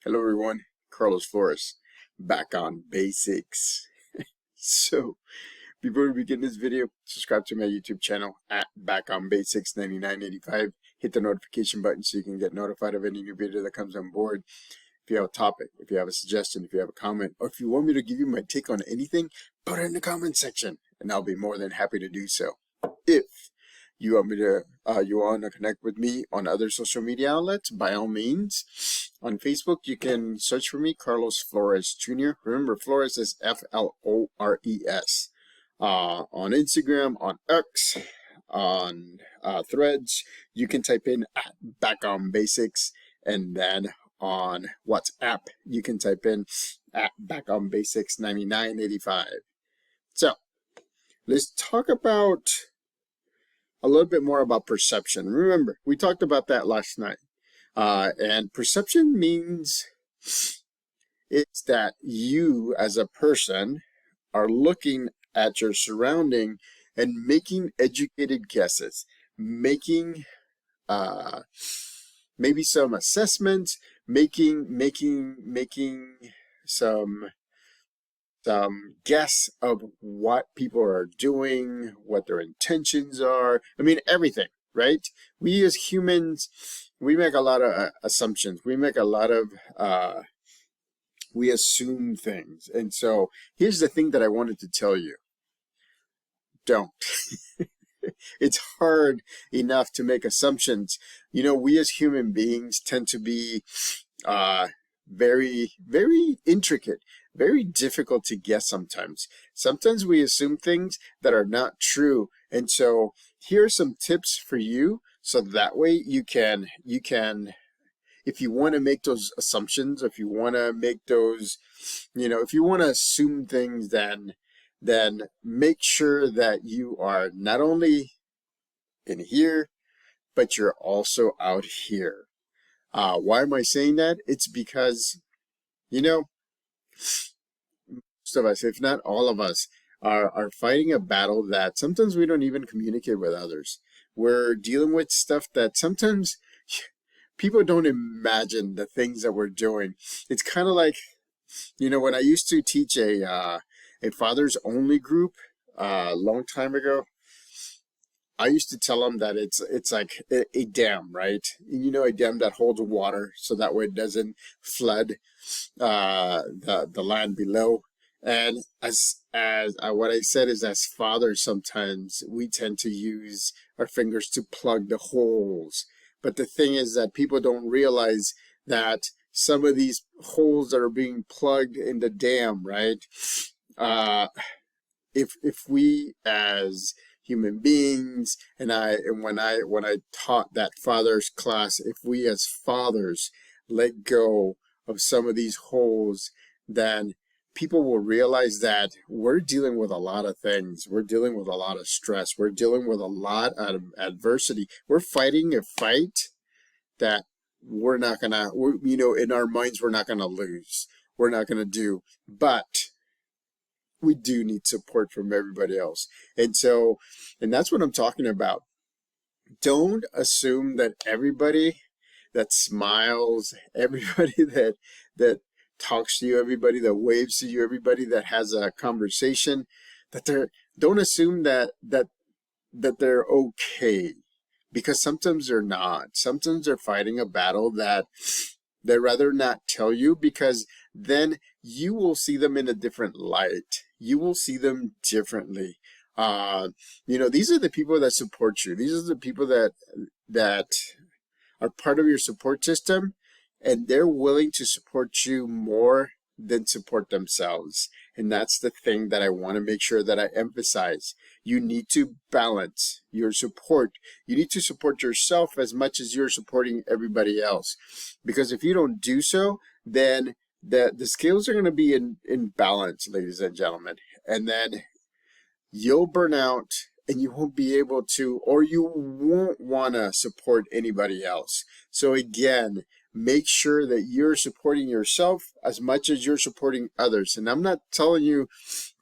Hello everyone, Carlos Flores, back on basics. So, before we begin this video, subscribe to my YouTube channel at Back on Basics 9985. Hit the notification button so you can get notified of any new video that comes on board. If you have a topic, if you have a suggestion, if you have a comment, or if you want me to give you my take on anything, put it in the comment section, and I'll be more than happy to do so. If you want me to, you want to connect with me on other social media outlets, by all means. On Facebook, you can search for me, Carlos Flores Jr. Remember, Flores is Flores. On Instagram, on X, on Threads, you can type in at Back on Basics, and then on WhatsApp, you can type in at Back on Basics 9985. So, let's talk about a little bit more about perception. Remember, we talked about that last night. And perception means it's that you as a person are looking at your surrounding and making educated guesses, making maybe some assessments, making some guess of what people are doing, what their intentions are. I mean, everything, right? We as humans, we make a lot of assumptions. We make a lot of, we assume things. And so here's the thing that I wanted to tell you. Don't. It's hard enough to make assumptions. You know, we as human beings tend to be very, very intricate, very difficult to guess sometimes. Sometimes we assume things that are not true. And so here are some tips for you, so that way you can, if you want to make those assumptions, if you want to make those, if you want to assume things, then make sure that you are not only in here, but you're also out here. Why am I saying that? It's because, most of us, if not all of us, are fighting a battle that sometimes we don't even communicate with others. We're dealing with stuff that sometimes people don't imagine the things that we're doing. It's kind of like, when I used to teach a fathers only group a long time ago, I used to tell them that it's like a dam, right? A dam that holds water so that way it doesn't flood the land below. And as what I said is, as fathers, sometimes we tend to use our fingers to plug the holes. But the thing is that people don't realize that some of these holes that are being plugged in the dam, right? If we as human beings, and when I taught that fathers class, if we as fathers let go of some of these holes, then people will realize that we're dealing with a lot of things. We're dealing with a lot of stress. We're dealing with a lot of adversity. We're fighting a fight that we're not gonna, in our minds, we're not gonna lose. We're not gonna do, but we do need support from everybody else. And that's what I'm talking about. Don't assume that everybody that smiles, everybody that talks to you, everybody that waves to you, everybody that has a conversation, don't assume that they're okay, because sometimes they're not. Sometimes they're fighting a battle that they'd rather not tell you, because then you will see them in a different light. You will see them differently. These are the people that support you. These are the people that are part of your support system, and they're willing to support you more than support themselves. And that's the thing that I want to make sure that I emphasize. You need to balance your support. You need to support yourself as much as you're supporting everybody else. Because if you don't do so, then the scales are going to be in balance, ladies and gentlemen. And then you'll burn out, and you won't be able to, or you won't want to support anybody else. So again, make sure that you're supporting yourself as much as you're supporting others. And I'm not telling you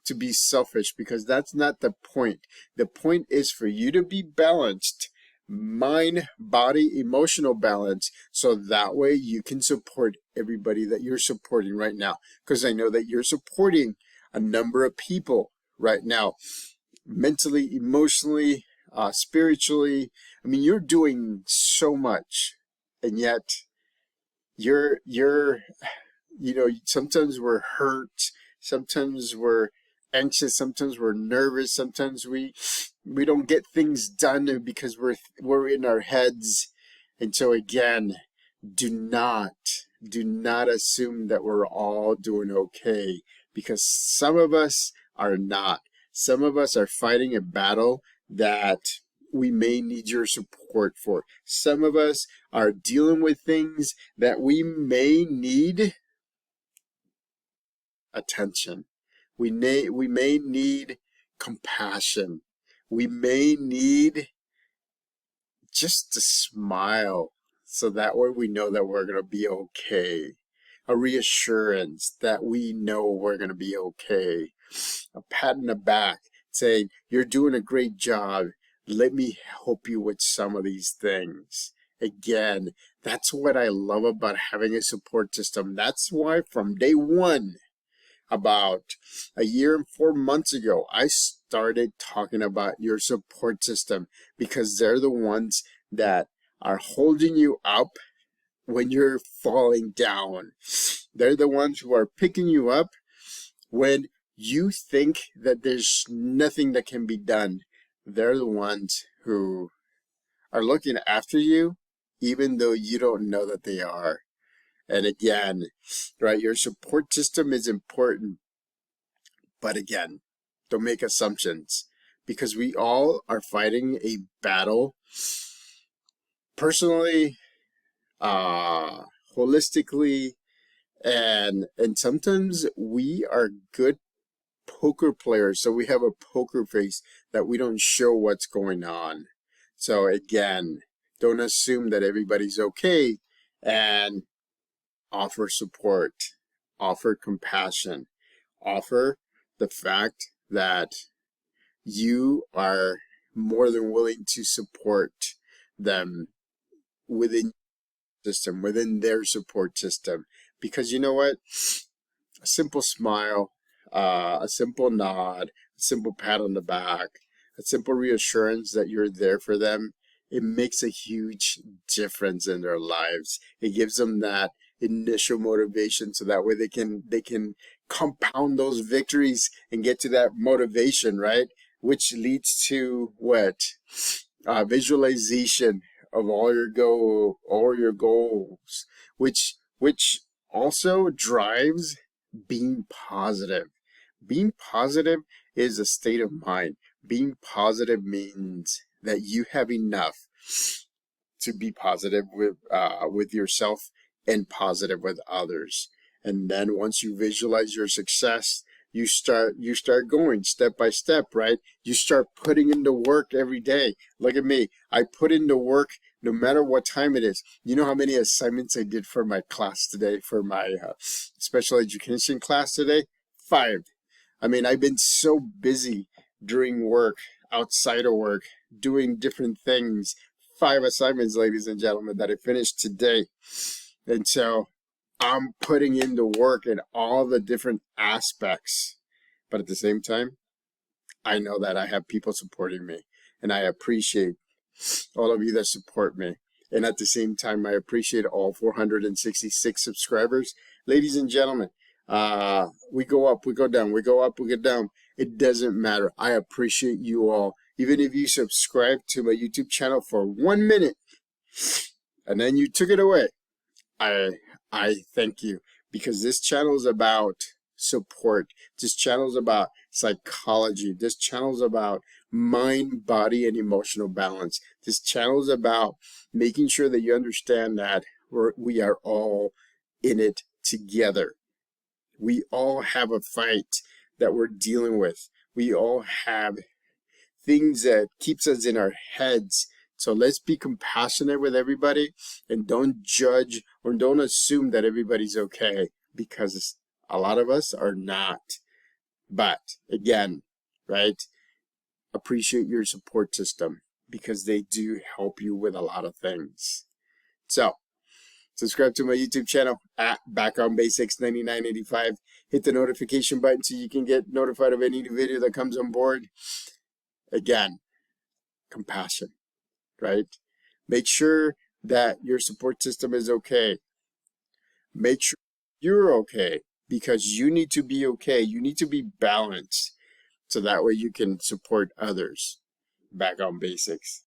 to be selfish, because that's not the point. The point is for you to be balanced mind, body, emotional balance, so that way you can support everybody that you're supporting right now. Because I know that you're supporting a number of people right now, mentally, emotionally, spiritually. I mean, you're doing so much, and yet you're sometimes we're hurt, sometimes we're anxious, sometimes we're nervous, sometimes we don't get things done because we're in our heads. And so again, do not assume that we're all doing okay, because some of us are not. Some of us are fighting a battle that we may need your support for. Some of us are dealing with things that we may need attention. We may need compassion. We may need just a smile, so that way we know that we're going to be okay. A reassurance that we know we're going to be okay. A pat in the back saying, you're doing a great job. Let me help you with some of these things. Again, that's what I love about having a support system. That's why from day one, about a year and 4 months ago, I started talking about your support system, because they're the ones that are holding you up when you're falling down. They're the ones who are picking you up when you think that there's nothing that can be done. They're the ones who are looking after you, even though you don't know that they are. And again, right, your support system is important. But again, don't make assumptions, because we all are fighting a battle personally, holistically, and sometimes we are good poker players, so we have a poker face that we don't show what's going on. So again, don't assume that everybody's okay, and offer support, offer compassion, offer the fact that you are more than willing to support them within system, within their support system. Because you know what? A simple smile, a simple nod, a simple pat on the back, a simple reassurance that you're there for them, it makes a huge difference in their lives. It gives them that initial motivation, so that way they can compound those victories and get to that motivation, right? Which leads to what? Visualization of all your goals, which also drives being positive. Being positive is a state of mind. Being positive means that you have enough to be positive with yourself and positive with others. And then once you visualize your success, you start going step by step, right? You start putting into work every day. Look at me. I put into work no matter what time it is. You know how many assignments I did for my class today, for my special education class today? 5. I mean, I've been so busy during work, outside of work, doing different things. 5 assignments, ladies and gentlemen, that I finished today. And so I'm putting in the work in all the different aspects. But at the same time, I know that I have people supporting me, and I appreciate all of you that support me. And at the same time, I appreciate all 466 subscribers. Ladies and gentlemen, we go up, we go down, we go up, we go down. It doesn't matter. I appreciate you all. Even if you subscribe to my YouTube channel for 1 minute and then you took it away, I thank you, because this channel is about support. This channel is about psychology. This channel is about mind, body, and emotional balance. This channel is about making sure that you understand that we are all in it together. We all have a fight that we're dealing with. We all have things that keeps us in our heads. So let's be compassionate with everybody, and don't judge or don't assume that everybody's okay, because a lot of us are not. But again, right? Appreciate your support system. because they do help you with a lot of things. So, subscribe to my YouTube channel at Background Basics 9985. Hit the notification button so you can get notified of any new video that comes on board. Again, compassion, right? Make sure that your support system is okay. Make sure you're okay, because you need to be okay. You need to be balanced so that way you can support others. Background Basics.